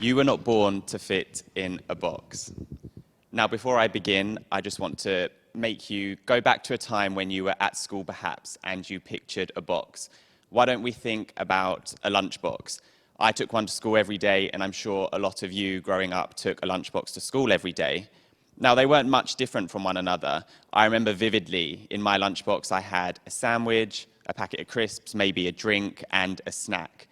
You were not born to fit in a box. Now, before I begin, I just want to make you go back to a time when you were at school, perhaps, and you pictured a box. Why don't we think about a lunchbox? I took one to school every day, and I'm sure a lot of you growing up took a lunchbox to school every day. Now, they weren't much different from one another. I remember vividly, in my lunchbox, I had a sandwich, a packet of crisps, maybe a drink, and a snack.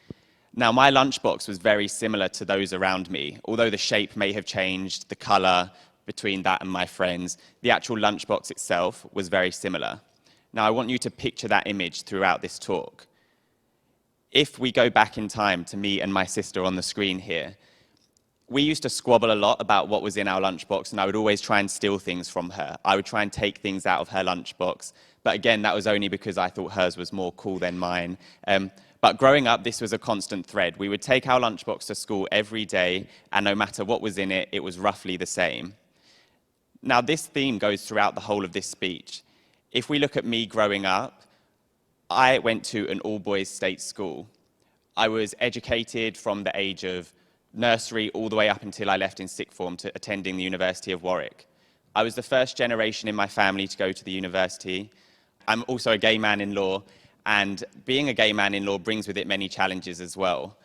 Now, my lunchbox was very similar to those around me. Although the shape may have changed, the color between that and my friends, the actual lunchbox itself was very similar. Now, I want you to picture that image throughout this talk. If we go back in time to me and my sister on the screen here, we used to squabble a lot about what was in our lunchbox, and I would always try and steal things from her. I would try and take things out of her lunchbox, but again, that was only because I thought hers was more cool than mine. But growing up, this was a constant thread. We would take our lunchbox to school every day, and no matter what was in it, it was roughly the same. Now, this theme goes throughout the whole of this speech. If we look at me growing up, I went to an all-boys state school. I was educated from the age of nursery all the way up until I left in sixth form to attending the University of Warwick. I was the first generation in my family to go to the university. I'm also a gay man-in-law, and being a gay man-in-law brings with it many challenges as well.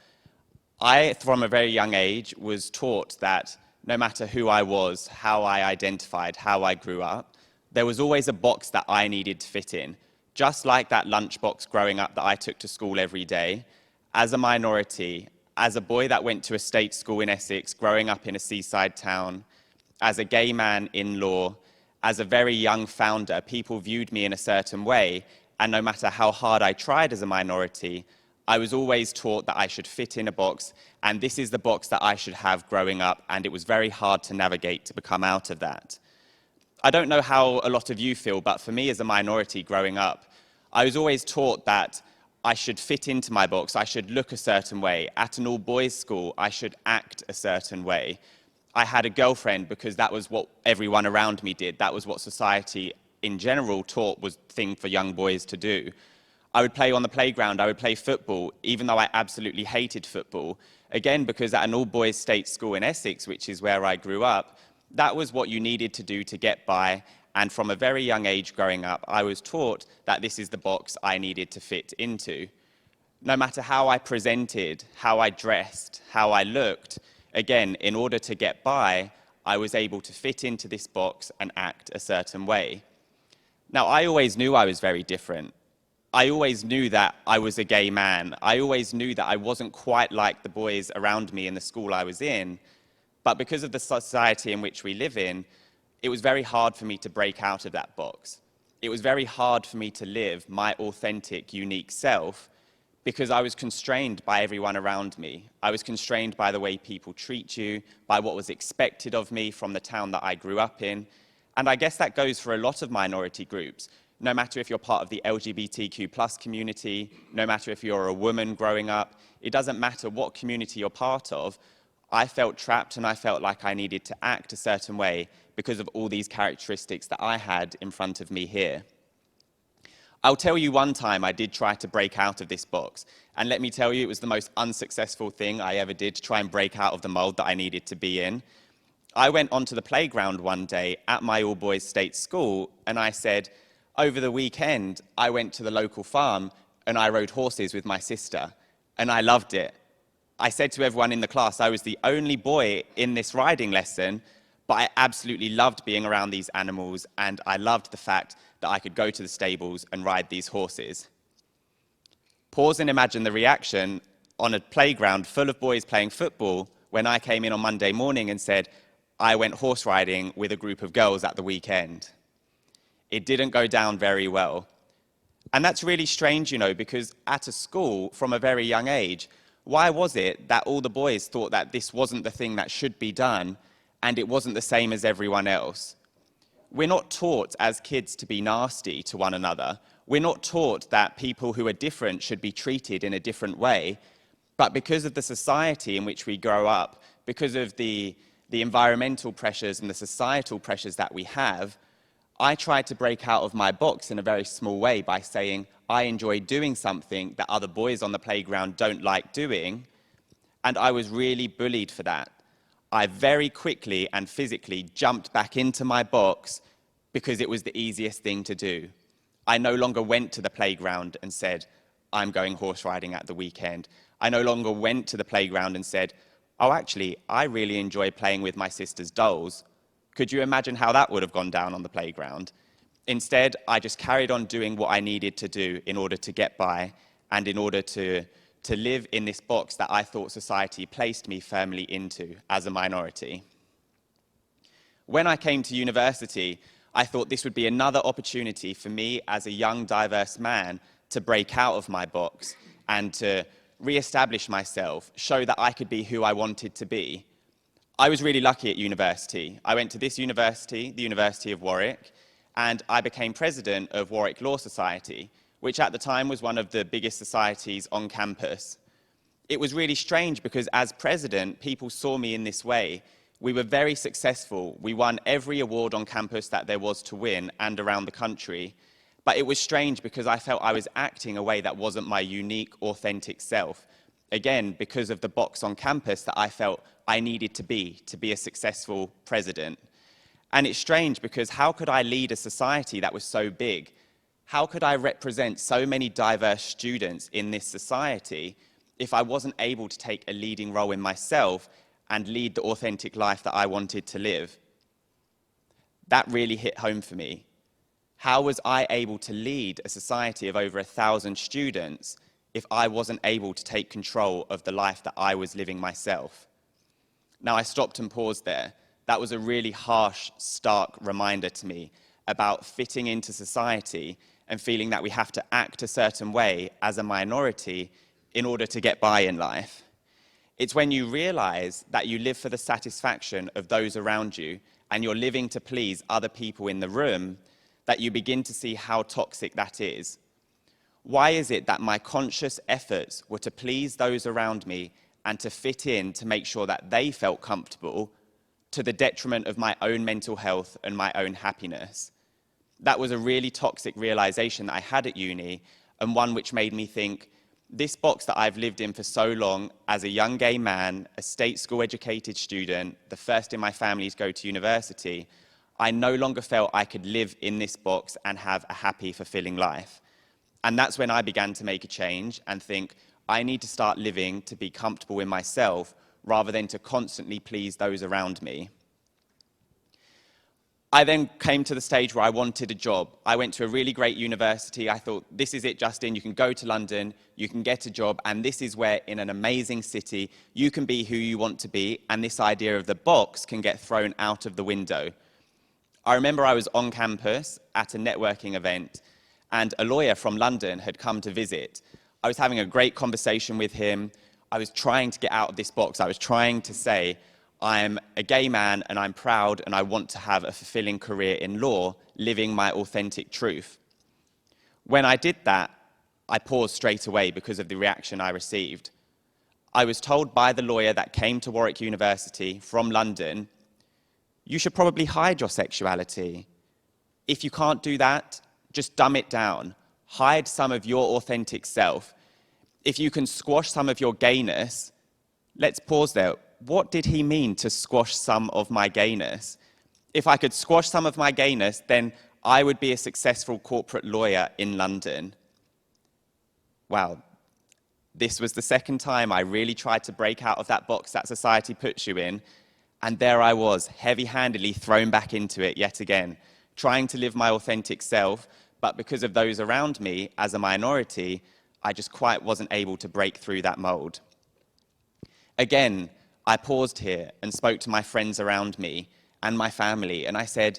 I, from a very young age, was taught that no matter who I was, how I identified, how I grew up, there was always a box that I needed to fit in. Just like that lunchbox growing up that I took to school every day, as a minority, as a boy that went to a state school in Essex, growing up in a seaside town, as a gay man-in-law, as a very young founder, people viewed me in a certain way, and no matter how hard I tried as a minority, I was always taught that I should fit in a box, and this is the box that I should have growing up, and it was very hard to navigate to become out of that. I don't know how a lot of you feel, but for me as a minority growing up, I was always taught that I should fit into my box, I should look a certain way. At an all-boys school, I should act a certain way. I had a girlfriend because that was what everyone around me did. That was what society in general taught was the thing for young boys to do. I would play on the playground, I would play football, even though I absolutely hated football. Again, because at an all-boys state school in Essex, which is where I grew up, that was what you needed to do to get by, and from a very young age growing up, I was taught that this is the box I needed to fit into. No matter how I presented, how I dressed, how I looked, again, in order to get by, I was able to fit into this box and act a certain way. Now, I always knew I was very different. I always knew that I was a gay man. I always knew that I wasn't quite like the boys around me in the school I was in. But because of the society in which we live in, it was very hard for me to break out of that box. It was very hard for me to live my authentic, unique self because I was constrained by everyone around me. I was constrained by the way people treat you, by what was expected of me from the town that I grew up in. And I guess that goes for a lot of minority groups. No matter if you're part of the LGBTQ+ community, no matter if you're a woman growing up, it doesn't matter what community you're part of, I felt trapped and I felt like I needed to act a certain way because of all these characteristics that I had in front of me here. I'll tell you one time I did try to break out of this box, and let me tell you, it was the most unsuccessful thing I ever did to try and break out of the mold that I needed to be in. I went onto the playground one day at my all-boys state school, and I said, over the weekend, I went to the local farm and I rode horses with my sister, and I loved it. I said to everyone in the class I was the only boy in this riding lesson, but I absolutely loved being around these animals, and I loved the fact that I could go to the stables and ride these horses. Pause and imagine the reaction on a playground full of boys playing football when I came in on Monday morning and said, I went horse riding with a group of girls at the weekend. It didn't go down very well. And that's really strange, you know, because at a school from a very young age, why was it that all the boys thought that this wasn't the thing that should be done and it wasn't the same as everyone else? We're not taught as kids to be nasty to one another. We're not taught that people who are different should be treated in a different way. But because of the society in which we grow up, because of the environmental pressures and the societal pressures that we have, I tried to break out of my box in a very small way by saying I enjoy doing something that other boys on the playground don't like doing, and I was really bullied for that. I very quickly and physically jumped back into my box because it was the easiest thing to do. I no longer went to the playground and said, I'm going horse riding at the weekend. I no longer went to the playground and said, oh, actually, I really enjoy playing with my sister's dolls. Could you imagine how that would have gone down on the playground? Instead, I just carried on doing what I needed to do in order to get by and in order to live in this box that I thought society placed me firmly into as a minority. When I came to university, I thought this would be another opportunity for me as a young, diverse man to break out of my box and to re-establish myself, show that I could be who I wanted to be. I was really lucky at university. I went to this university, the University of Warwick, and I became president of Warwick Law Society, which at the time was one of the biggest societies on campus. It was really strange because as president, people saw me in this way. We were very successful. We won every award on campus that there was to win and around the country. But it was strange because I felt I was acting a way that wasn't my unique, authentic self. Again, because of the box on campus that I felt I needed to be a successful president. And it's strange because how could I lead a society that was so big? How could I represent so many diverse students in this society if I wasn't able to take a leading role in myself and lead the authentic life that I wanted to live? That really hit home for me. How was I able to lead a society of over 1,000 students if I wasn't able to take control of the life that I was living myself? Now, I stopped and paused there. That was a really harsh, stark reminder to me about fitting into society and feeling that we have to act a certain way as a minority in order to get by in life. It's when you realize that you live for the satisfaction of those around you and you're living to please other people in the room that you begin to see how toxic that is. Why is it that my conscious efforts were to please those around me and to fit in to make sure that they felt comfortable to the detriment of my own mental health and my own happiness? That was a really toxic realization that I had at uni, and one which made me think, this box that I've lived in for so long as a young gay man, a state school educated student, the first in my family to go to university, I no longer felt I could live in this box and have a happy, fulfilling life. And that's when I began to make a change and think, I need to start living to be comfortable in myself rather than to constantly please those around me. I then came to the stage where I wanted a job. I went to a really great university. I thought, this is it, Justin. You can go to London, you can get a job, and this is where, in an amazing city, you can be who you want to be, and this idea of the box can get thrown out of the window. I remember I was on campus at a networking event, and a lawyer from London had come to visit. I was having a great conversation with him. I was trying to get out of this box. I was trying to say, I'm a gay man and I'm proud and I want to have a fulfilling career in law, living my authentic truth. When I did that, I paused straight away because of the reaction I received. I was told by the lawyer that came to Warwick University from London, you should probably hide your sexuality. If you can't do that, just dumb it down. Hide some of your authentic self. If you can squash some of your gayness, let's pause there. What did he mean to squash some of my gayness? If I could squash some of my gayness, then I would be a successful corporate lawyer in London. Wow. This was the second time I really tried to break out of that box that society puts you in, and there I was, heavy-handedly thrown back into it yet again, trying to live my authentic self, but because of those around me as a minority, I just quite wasn't able to break through that mold. Again, I paused here and spoke to my friends around me and my family, and I said,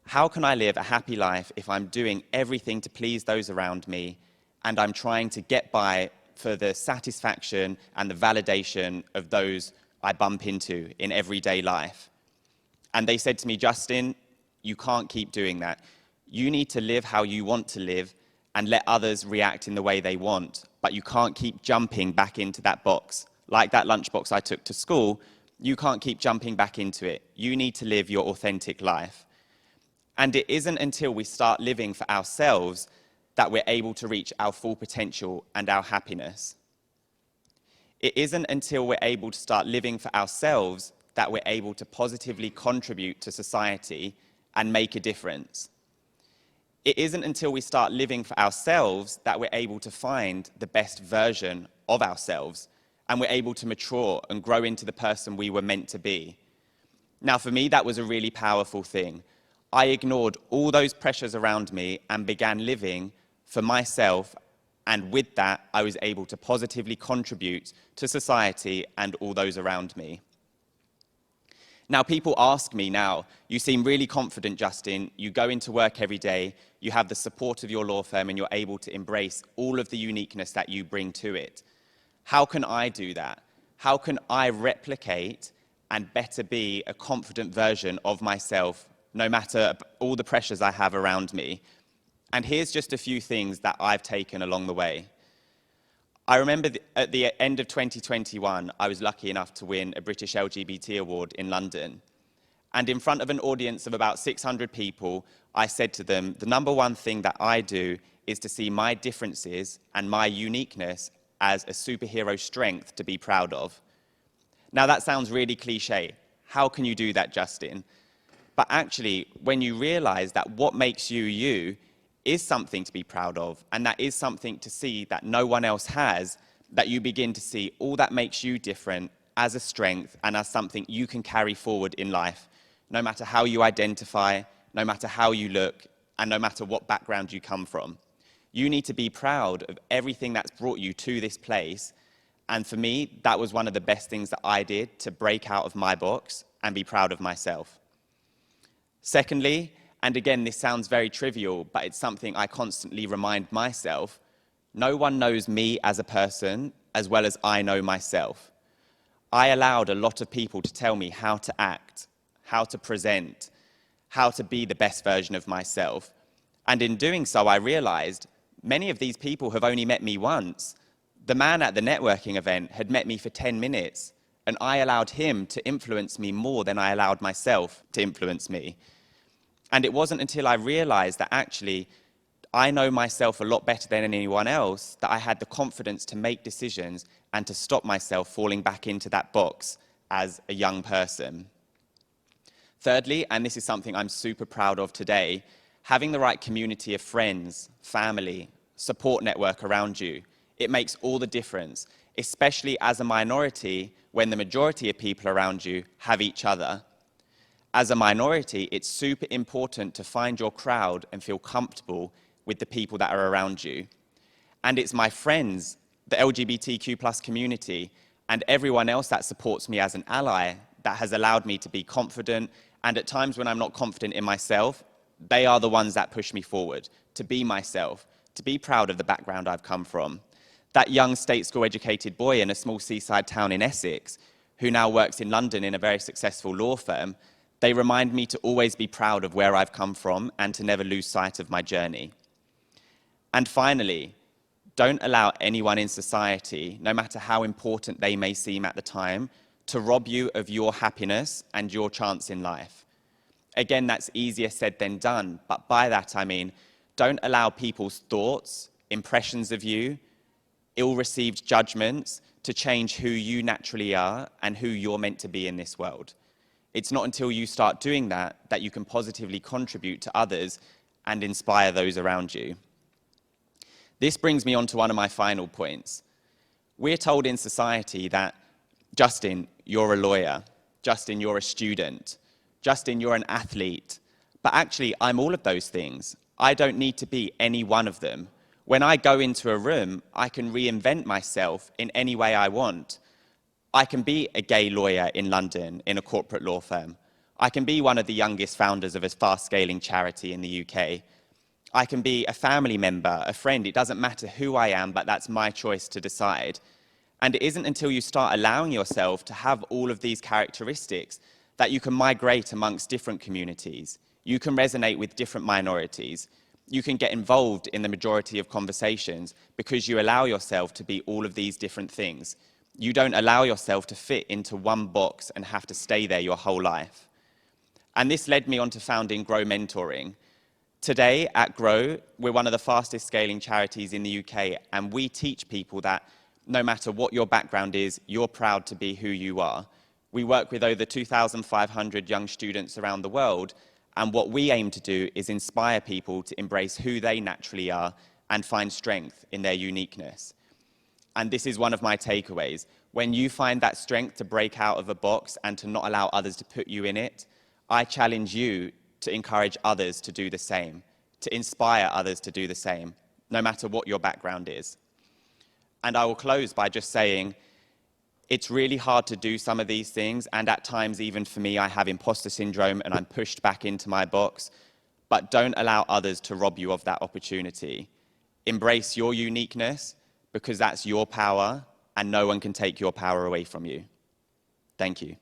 how can I live a happy life if I'm doing everything to please those around me and I'm trying to get by for the satisfaction and the validation of those I bump into in everyday life? And they said to me, Justin, you can't keep doing that. You need to live how you want to live and let others react in the way they want, but you can't keep jumping back into that box. Like that lunchbox I took to school, you can't keep jumping back into it. You need to live your authentic life. And it isn't until we start living for ourselves that we're able to reach our full potential and our happiness. It isn't until we're able to start living for ourselves that we're able to positively contribute to society and make a difference. It isn't until we start living for ourselves that we're able to find the best version of ourselves and we're able to mature and grow into the person we were meant to be. Now, for me, that was a really powerful thing. I ignored all those pressures around me and began living for myself, and with that, I was able to positively contribute to society and all those around me. Now, people ask me now, you seem really confident, Justin, you go into work every day, you have the support of your law firm, and you're able to embrace all of the uniqueness that you bring to it. How can I do that? How can I replicate and better be a confident version of myself, no matter all the pressures I have around me? And here's just a few things that I've taken along the way. I remember at the end of 2021, I was lucky enough to win a British LGBT award in London. And in front of an audience of about 600 people, I said to them, the number one thing that I do is to see my differences and my uniqueness as a superhero strength to be proud of. Now that sounds really cliche. How can you do that, Justin? But actually, when you realize that what makes you you is something to be proud of, and that is something to see that no one else has, that you begin to see all that makes you different as a strength and as something you can carry forward in life, no matter how you identify, no matter how you look, and no matter what background you come from. You need to be proud of everything that's brought you to this place, and for me, that was one of the best things that I did to break out of my box and be proud of myself. Secondly, and again, this sounds very trivial, but it's something I constantly remind myself, no one knows me as a person as well as I know myself. I allowed a lot of people to tell me how to act, how to present, how to be the best version of myself. And in doing so, I realized many of these people have only met me once. The man at the networking event had met me for 10 minutes, and I allowed him to influence me more than I allowed myself to influence me. And it wasn't until I realized that actually I know myself a lot better than anyone else that I had the confidence to make decisions and to stop myself falling back into that box as a young person. Thirdly, and this is something I'm super proud of today, having the right community of friends, family, support network around you, it makes all the difference, especially as a minority when the majority of people around you have each other. As a minority, it's super important to find your crowd and feel comfortable with the people that are around you. And it's my friends, the LGBTQ+ community, and everyone else that supports me as an ally that has allowed me to be confident, and at times when I'm not confident in myself, they are the ones that push me forward, to be myself, to be proud of the background I've come from. That young state school educated boy in a small seaside town in Essex, who now works in London in a very successful law firm, they remind me to always be proud of where I've come from and to never lose sight of my journey. And finally, don't allow anyone in society, no matter how important they may seem at the time, to rob you of your happiness and your chance in life. Again, that's easier said than done, but by that I mean, don't allow people's thoughts, impressions of you, ill-received judgments to change who you naturally are and who you're meant to be in this world. It's not until you start doing that that you can positively contribute to others and inspire those around you. This brings me on to one of my final points. We're told in society that, Justin, you're a lawyer. Justin, you're a student. Justin, you're an athlete. But actually, I'm all of those things. I don't need to be any one of them. When I go into a room, I can reinvent myself in any way I want. I can be a gay lawyer in London in a corporate law firm. I can be one of the youngest founders of a fast-scaling charity in the UK. I can be a family member, a friend. It doesn't matter who I am, but that's my choice to decide. And it isn't until you start allowing yourself to have all of these characteristics that you can migrate amongst different communities. You can resonate with different minorities. You can get involved in the majority of conversations because you allow yourself to be all of these different things. You don't allow yourself to fit into one box and have to stay there your whole life. And this led me on to founding Grow Mentoring. Today at Grow, we're one of the fastest scaling charities in the UK, and we teach people that No matter what your background is, you're proud to be who you are. We work with over 2,500 young students around the world, and what we aim to do is inspire people to embrace who they naturally are and find strength in their uniqueness. And this is one of my takeaways. When you find that strength to break out of a box and to not allow others to put you in it, I challenge you to encourage others to do the same, to inspire others to do the same, no matter what your background is. And I will close by just saying, it's really hard to do some of these things, and at times, even for me, I have imposter syndrome and I'm pushed back into my box, but don't allow others to rob you of that opportunity. Embrace your uniqueness, because that's your power, and no one can take your power away from you. Thank you.